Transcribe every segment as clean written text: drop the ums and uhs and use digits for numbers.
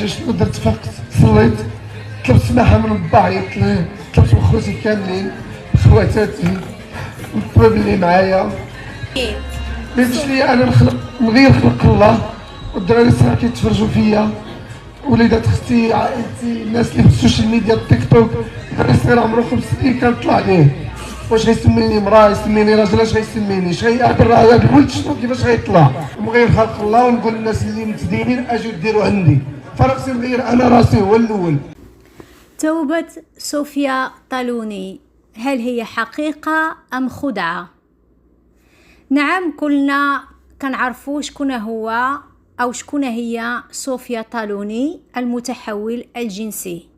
حاجه شنو درت؟ فقت صليت، طلبت سماحه من با، عيطت ليه، طلبت من خوتي كاملين خواتاتي والطبيب اللي معايا، بيدش لي انا نغير خلق الله، والدراري الصغار كيتفرجوا فيا، وليدات اختي، عائلتي، الناس اللي في السوشيال ميديا، التيك توك. الدراري الصغير عمرو 5 سنين كنطلع ليه، واش غيسميني مراه، يسميني راجل، اش غيسميني، اش غيعبر هذا الولد شنو كيفاش غيطلع؟ نغير خلق الله ونقول للناس اللي متدينين اجوا ديروا عندي، فراسي نغير انا راسي هو الاول. توبة صوفيا طالوني، هل هي حقيقة أم خدعة؟ نعم، كلنا كنعرفوا شكون هو أو شكون هي صوفيا طالوني المتحول الجنسي.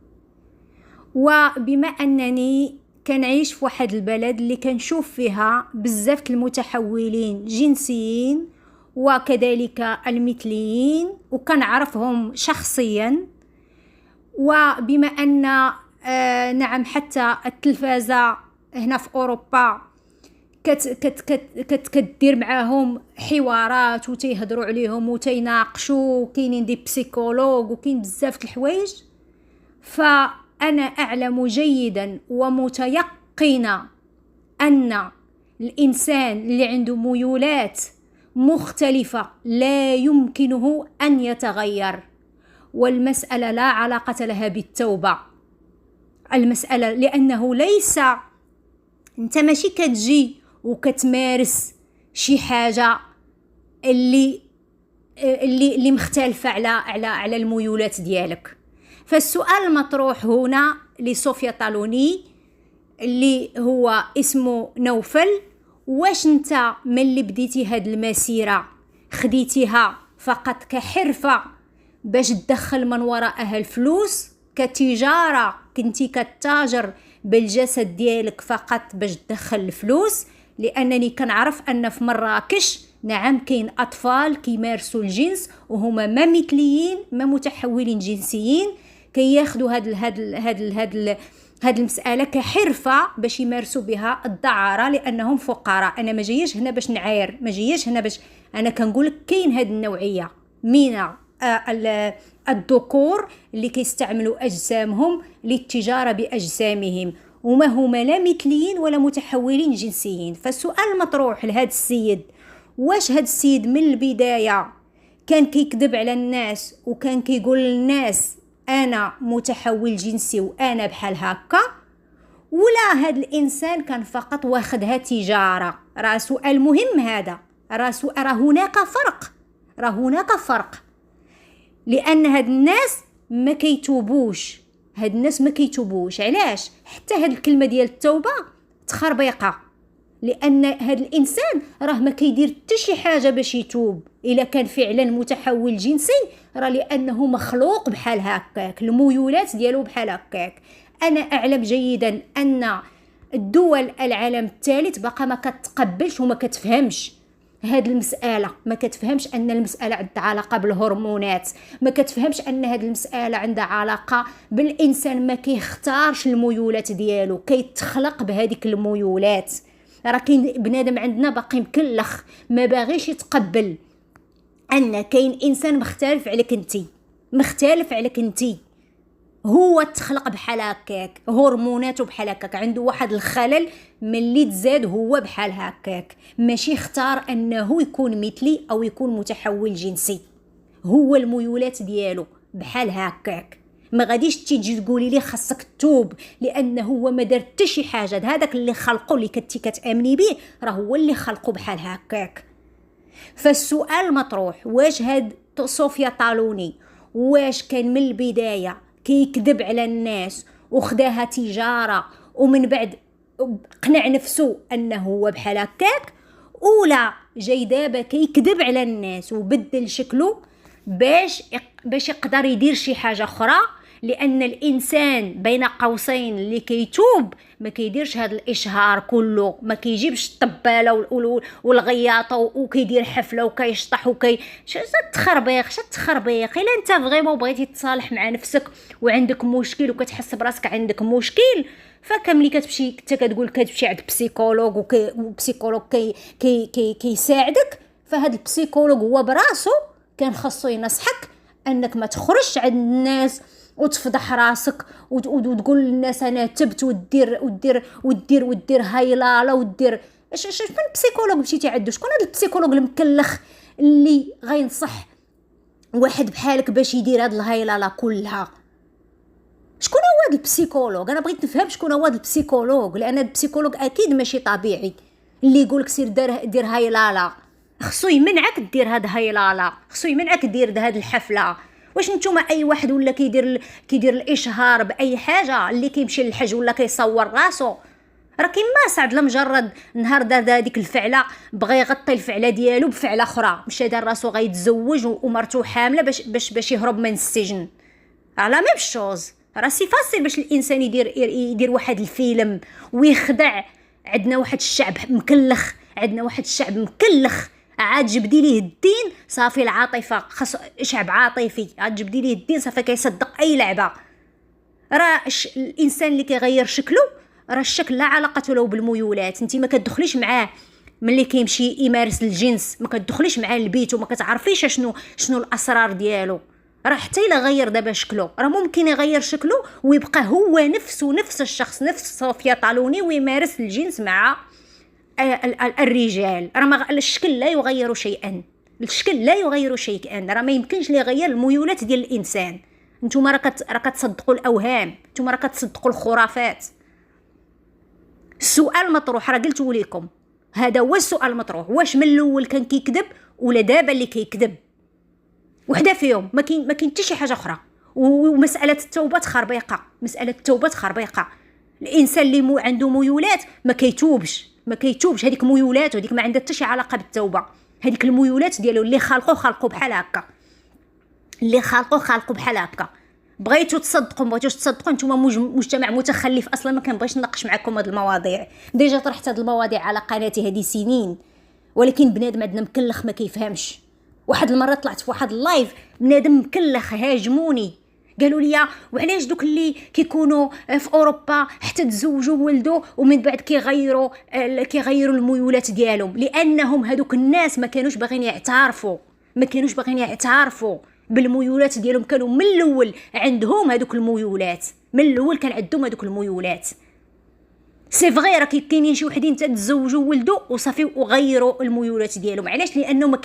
وبما أنني كنعيش في واحد البلد اللي كنشوف فيها بزاف المتحولين جنسيين وكذلك المثليين وكنعرفهم شخصيا، وبما أن نعم حتى التلفازة هنا في أوروبا كتدير معاهم حوارات وتيهضروا عليهم وتيناقشوا، كاينين دي بسيكولوج وكاين بزاف الحوايج، فأنا أعلم جيدا ومتيقنة أن الإنسان اللي عنده ميولات مختلفة لا يمكنه أن يتغير، والمسألة لا علاقة لها بالتوبة. المسألة لأنه ليس انت ماشي كتجي وكتمارس شي حاجة اللي مختلفة على الميولات ديالك. فالسؤال المطروح هنا لصوفيا طالوني اللي هو اسمه نوفل، واش انت من اللي بديتي هاد المسيرة خديتيها فقط كحرفة باش تدخل من وراءها الفلوس، كتجارة كنتي كتاجر بالجسد ديالك فقط باش تدخل الفلوس؟ لأنني كنعرف أن في مراكش نعم كاين أطفال كيمارسوا الجنس وهما ما مثليين ما متحولين جنسيين، كياخدوا هاد المسألة كحرفة باش يمارسوا بها الدعارة لأنهم فقراء. أنا ما جايش هنا باش نعاير، ما جايش هنا باش أنا كنقولك كاين هاد النوعية من الذكور اللي كيستعملوا أجسامهم للتجارة بأجسامهم وما هما لا مثليين ولا متحولين جنسيين. فالسؤال المطروح لهذا السيد، واش هذا السيد من البداية كان كيكذب على الناس وكان كيقول للناس أنا متحول جنسي وأنا بحال هكا، ولا هذا الإنسان كان فقط واخدها تجارة؟ راه سؤال مهم هذا، راه هناك فرق، لأن هاد الناس ما كيتوبوش. علاش؟ حتى هاد الكلمة ديال التوبة تخربيقة، لأن هاد الإنسان راه ما كيدير حتى شي حاجة باش يتوب إلا كان فعلا متحول جنسي، راه لأنه مخلوق بحال هكاك، الميولات ديالو بحال هكاك. أنا أعلم جيدا أن الدول العالم الثالث بقى ما كتقبلش وما كتفهمش هاد المسألة، ما كتفهمش أن المسألة عندها علاقة بالهرمونات، ما كتفهمش أن هاد المسألة عندها علاقة بالإنسان ما كيختارش الميولات ديالو، كيتخلق بهذيك الميولات. راه كاين بنادم عندنا باقي مكلخ ما باغيش يتقبل أن كاين إنسان مختلف عليك انتي، هو تخلق بحال هكاك، هرموناته بحال هكاك، عنده واحد الخلل من اللي تزاد هو بحال هكاك، ماشي اختار انه يكون مثلي او يكون متحول جنسي، هو الميولات ديالو بحال هكاك. ما غاديش تيجي تقولي لي خاصك تتوب لانه هو ما دار حتى شي حاجه، هذاك اللي خلقه اللي كنتي كتامني به راه هو اللي خلقه بحال هكاك. فالسؤال مطروح، واش هاد صوفيا طالوني واش كان من البدايه كيكذب على الناس وخداها تجارة ومن بعد قنع نفسه أنه هو بحال هكاك، ولا جاي دابا كيكذب على الناس وبدل شكله باش يقدر يدير شي حاجة أخرى؟ لأن الإنسان بين قوسين اللي كيتوب ما كيديرش هذا الإشهار كله، ما كيجيبش الطبالة والغياطة وكيدير حفلة وكيشطح شات تخربيق. إلا أنت فريمون بغيتي تصالح مع نفسك وعندك مشكل وكتحس براسك عندك مشكل، فكملي كتمشي كتقول كتمشي عند بسيكولوج وبسيكولوج كيساعدك. فهاد البسيكولوج هو براسو كان خاصو ينصحك انك ما تخرجش عند الناس وتفضح راسك وتقول للناس انا تبت ودير هايلاله ودير من بسيكولوج مشيتي عنده؟ شكون هذا البسيكولوج المكلخ اللي غينصح واحد بحالك باش يدير هاد الهايلاله كلها؟ شكون هو هذا البسيكولوج؟ انا بغيت نفهم شكون هو هذا البسيكولوج، لان البسيكولوج اكيد ماشي طبيعي اللي يقولك سير دير هايلاله. خصو يمنعك دير هاد هايلاله، خصو يمنعك دير هاد الحفله. واش نتوما اي واحد ولا كيدير الاشهار باي حاجه اللي كيمشي للحج ولا كيصور راسو، راه كاين ما سعد لمجرد نهار دار ديك الفعله بغى يغطي الفعله ديالو بفعله اخرى، مشى دار راسو غيتزوج ومرتو حامله باش يهرب من السجن. على ميم شوز، راه سي فاسيل باش الانسان يدير واحد الفيلم ويخدع. عندنا واحد الشعب مكلخ، عاد جبدي ليه الدين صافي العاطفه، خاص شعب عاطفي، عاد جبدي ليه الدين صافي كيصدق اي لعبه. راه الانسان اللي كيغير شكله راه الشكل لا علاقه له بالميولات. انت ما كتدخليش معاه ملي كيمشي يمارس الجنس، ما كتدخليش معاه لبيت وما كتعرفيش شنو الاسرار ديالو. راه حتى الا غير دابا شكله راه ممكن يغير شكله ويبقى هو نفس الشخص، نفس صوفيا طالوني، ويمارس الجنس مع الرجال. راه الشكل لا يغير شيئا، راه ما يمكنش لي يغير الميولات ديال الانسان. نتوما راه كتصدقوا الاوهام، نتوما راه كتصدقوا الخرافات. السؤال مطروح، راه قلت لكم هذا هو السؤال المطروح. واش من الاول كان كيكذب ولا دابا اللي كيكذب؟ وحده فيهم، ما كاين حتى شي حاجه اخرى. ومساله التوبه خربيقه. الانسان اللي عنده ميولات ما كيتوبش، هذيك ميولات وهذيك ما عندها حتى شي علاقه بالتوبه. هذيك الميولات ديالو اللي خلقوا بحال هكا. بغيتوا تصدقوا ما بغيتوش تصدقوا، نتوما مجتمع متخلف اصلا. ما كنبغيش نناقش معكم هاد المواضيع، ديجا طرحت هاد المواضيع على قناتي هذه سنين، ولكن بنادم عندنا مكلخ ما كيفهمش. واحد المره طلعت في واحد اللايف، بنادم مكلخ هاجموني، قالوا لي وعلاش دوك اللي كيكونوا في اوروبا حتى تزوجوا وولدوا ومن بعد كيغيروا الميولات ديالهم؟ لانهم هذوك الناس ما كانوش باغيين يعترفوا بالميولات ديالهم. كانوا من الاول عندهم هذوك الميولات، سي فغي. راه كاينين شي وحدين تتزوجوا وولدوا وصافي وغيروا الميولات ديالهم. علاش؟ لانه ما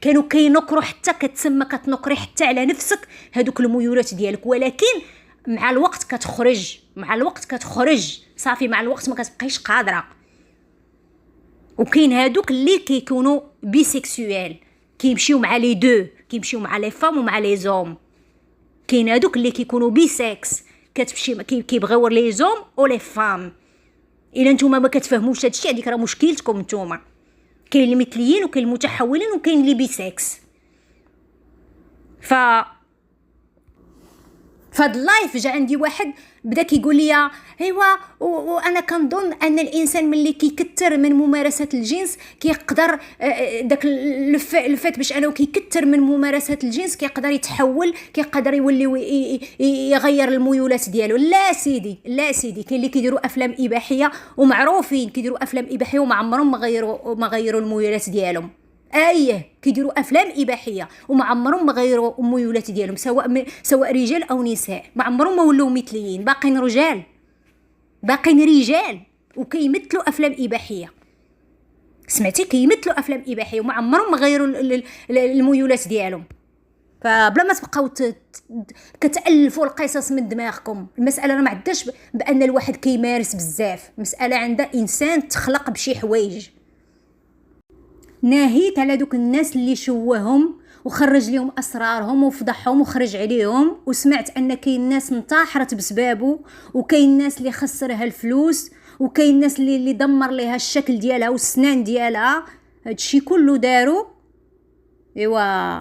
كانوا كينكروا، حتى كتنكري حتى على نفسك هذوك الميولات ديالك، ولكن مع الوقت كتخرج صافي. مع الوقت ما كتبقايش قادره. وكاين هذوك اللي كيكونوا بيسيكسويل، كيمشيو مع لي دو، كيمشيو مع لي فام ومع لي زوم. كاين هذوك اللي كيكونوا بيسكس، كتمشي كيبغيو لي زوم او لي فام. الا نتوما ما كتفهموش هادشي، هذيك راه مشكلتكم نتوما. كاين المثليين وكاين المتحولين وكاين اللي بيسكس. فهاد اللايف جا عندي واحد بدا كيقول لي ايوا وانا كنظن ان الانسان ملي كيكثر من ممارسه الجنس كيقدر داك الفات باش انه كيكثر من ممارسه الجنس كيقدر يتحول، كيقدر يولي يغير الميولات ديالو. لا سيدي كاين اللي كيديروا افلام اباحيه ومعروفين كيديروا افلام اباحيه وما عمرهم ما غيروا الميولات ديالهم. كيديروا افلام اباحيه وما عمرهم ما غيروا الميولات ديالهم، سواء رجال او نساء، ما عمرهم ما ولاو مثليين، باقين رجال وكيمثلوا افلام اباحيه. سمعتي؟ كيمثلوا افلام اباحيه وما عمرهم ما غيروا الميولات ديالهم. فبلا ما تبقاو كتالفوا القصص من دماغكم. المساله راه ما عندهاش بان الواحد كيمارس بزاف، مساله عندها انسان تخلق بشي حوايج. ناهيت على دوك الناس اللي شوههم وخرج لهم اسرارهم وفضحهم وخرج عليهم، وسمعت ان كاين ناس انتحرت بسبابه، وكاين ناس اللي خسرها الفلوس، وكاين ناس اللي دمر ليها الشكل ديالها والسنان ديالها. هادشي كله داروا ايوا